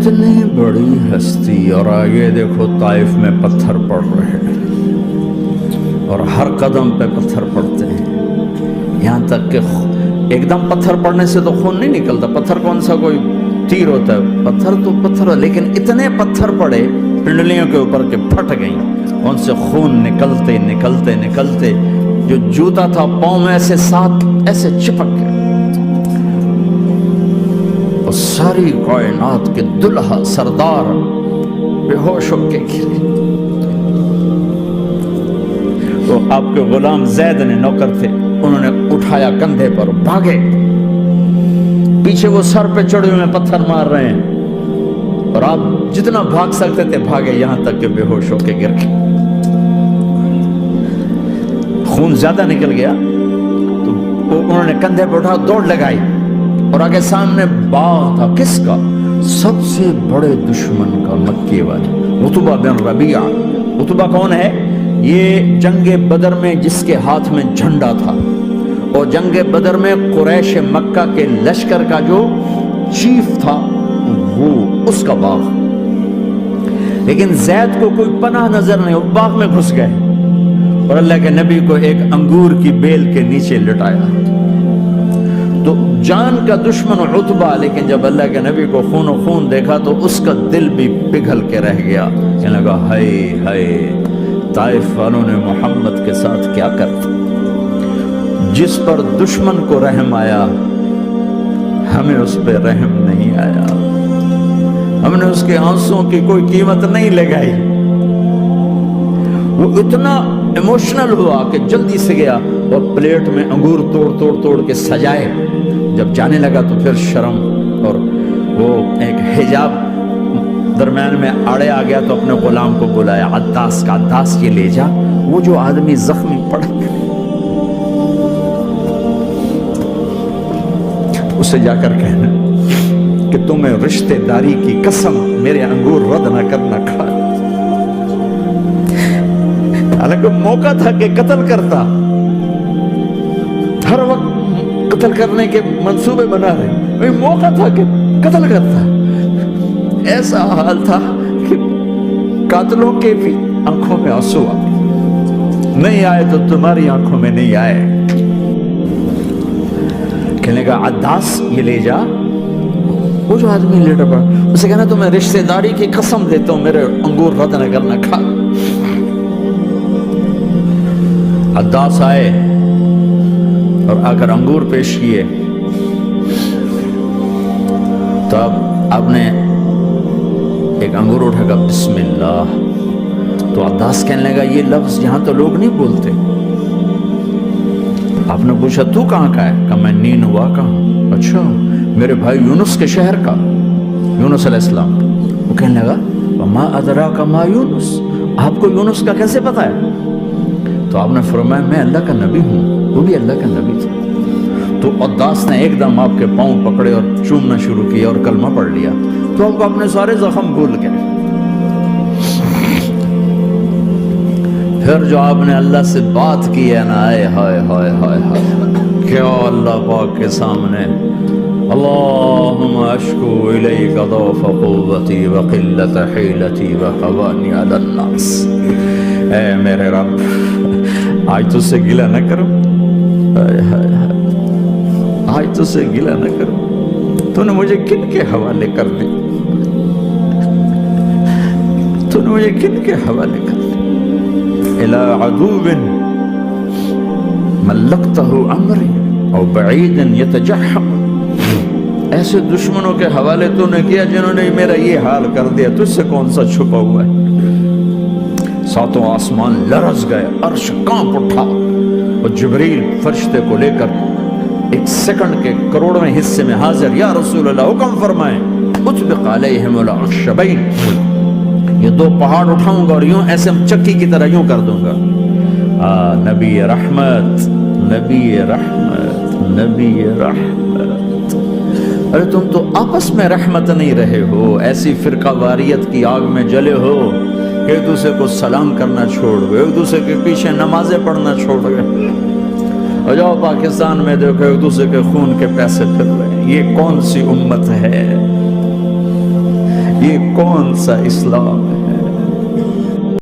اتنی بڑی ہستی، اور آگے دیکھو طائف میں پتھر پڑ رہے ہیں اور ہر قدم پہ پتھر پڑتے ہیں، یہاں تک کہ ایک دم پتھر پڑنے سے تو خون نہیں نکلتا، پتھر کون سا کوئی تیر ہوتا ہے، پتھر تو پتھر، لیکن اتنے پتھر پڑے پنڈلیوں کے اوپر کے پھٹ گئیں، ان سے خون نکلتے نکلتے نکلتے جو جوتا تھا پاؤں میں ایسے ساتھ ایسے چپک گئے، اور ساری کائنات کے دلہا سردار بے ہوش ہو کے گرے۔ تو آپ کے غلام زید نے، نوکر تھے، انہوں نے اٹھایا کندھے پر، بھاگے، پیچھے وہ سر پہ چڑھے ہوئے پتھر مار رہے ہیں، اور آپ جتنا بھاگ سکتے تھے بھاگے، یہاں تک کہ بے ہوش ہو کے گر گئے، خون زیادہ نکل گیا، تو انہوں نے کندھے پہ اٹھا دوڑ لگائی، اور آگے سامنے باغ تھا، کس کا؟ سب سے بڑے دشمن کا، مکے والے عتبہ بن ربیعہ۔ عتبہ کون ہے؟ یہ جنگ بدر میں جس کے ہاتھ میں جھنڈا تھا، اور جنگ بدر میں قریش مکہ کے لشکر کا جو چیف تھا، وہ اس کا باغ۔ لیکن زید کو کوئی پناہ نظر نہیں، وہ باغ میں گھس گئے، اور اللہ کے نبی کو ایک انگور کی بیل کے نیچے لٹایا۔ تو جان کا دشمن عتبہ، لیکن جب اللہ کے نبی کو خون و خون دیکھا تو اس کا دل بھی پگھل کے رہ گیا، کہنے لگا ہائے ہائے، طائف والوں نے محمد کے ساتھ کیا کرتا، جس پر دشمن کو رحم آیا ہمیں اس پہ رحم نہیں آیا، ہم نے اس کے آنسوؤں کی کوئی قیمت نہیں لگائی۔ وہ اتنا ایموشنل ہوا کہ جلدی سے گیا اور پلیٹ میں انگور توڑ توڑ توڑ کے سجائے، جب جانے لگا تو پھر شرم اور وہ ایک حجاب درمیان میں آڑے آ گیا، تو اپنے غلام کو بلایا، عداس کا، عداس یہ لے جا وہ جو آدمی زخمی پڑ گیا، اسے جا کر کہنا کہ تمہیں رشتہ داری کی قسم میرے انگور رد نہ کرنا کھا۔ حالانکہ موقع تھا کہ قتل کرتا، ہر وقت قتل کرنے کے منصوبے بنا رہے، موقع تھا کہ قتل کرتا۔ ایسا حال تھا کہ قاتلوں کے بھی آنکھوں میں آنسو آئے، نہیں آئے تو تمہاری آنکھوں میں نہیں آئے۔ کہنے کا عداس یہ لے جا، وہ جو آدمی لیٹا پڑا، اسے کہنا تو میں رشتہ داری کی قسم دیتا ہوں میرے انگور رد نہ کرنا کھا۔ عداس آئے اور آ کر انگور پیش کیے، تو اب آپ نے ایک انگور اٹھا کر بسم اللہ، تو عداس کہنے لگا یہ لفظ یہاں تو لوگ نہیں بولتے۔ آپ نے پوچھا تو کہاں کا ہے؟ کہا میں نینوا کا ہوں۔ اچھا، میرے بھائی یونس کے شہر کا، یونس علیہ السلام۔ وہ کہنے لگا وما ادراک ما یونس، آپ کو یونس کا کیسے پتا ہے؟ تو آپ نے فرمایا میں اللہ کا نبی ہوں، وہ بھی اللہ کا نبی تھا۔ تو عداس نے ایک دم آپ کے پاؤں پکڑے اور چومنا شروع کیا اور کلمہ پڑھ لیا، تو آپ کو اپنے سارے زخم بھول گئے۔ پھر جو آپ نے اللہ سے بات کی ہے نا، آئے ہائے ہائے ہائے ہائے، کیا اللہ پاک کے سامنے اللہم اشکو الیک ضعف قوتی وقلت حیلتی وحوانی علی الناس، اے میرے رب آج تجھ سے گلہ نہ کروں، آج تجھ سے گلہ نہ کروں، تو نے مجھے کن کے حوالے کر دی، تو نے مجھے کن کے حوالے کر دی، الى عدو ملکتہ عمری او بعید یتجحم، ایسے دشمنوں کے حوالے تو نے کیا جنہوں نے میرا یہ حال کر دیا، تجھ سے کون سا چھپا ہوا ہے۔ ساتوں آسمان لرز گئے، عرش کانپ اٹھا، اور جبریل فرشتے کو لے کر ایک سیکنڈ کے کروڑویں حصے میں حاضر، یا رسول اللہ حکم فرمائیں اطبق علیہم الاخشبین، یہ دو پہاڑ اٹھاؤں گا اور یوں ایسے چکی کی طرح یوں کر دوں گا۔ نبی رحمت، نبی رحمت، نبی رحمت، ارے تم تو آپس میں رحمت نہیں رہے ہو، ایسی فرقہ واریت کی آگ میں جلے ہو کہ ایک دوسرے کو سلام کرنا چھوڑ گئے، ایک دوسرے کے پیچھے نمازیں پڑھنا چھوڑ گئے، اور جاؤ پاکستان میں دیکھو ایک دوسرے کے خون کے پیسے پھر رہے ہیں۔ یہ کون سی امت ہے؟ کون سا اسلام ہے؟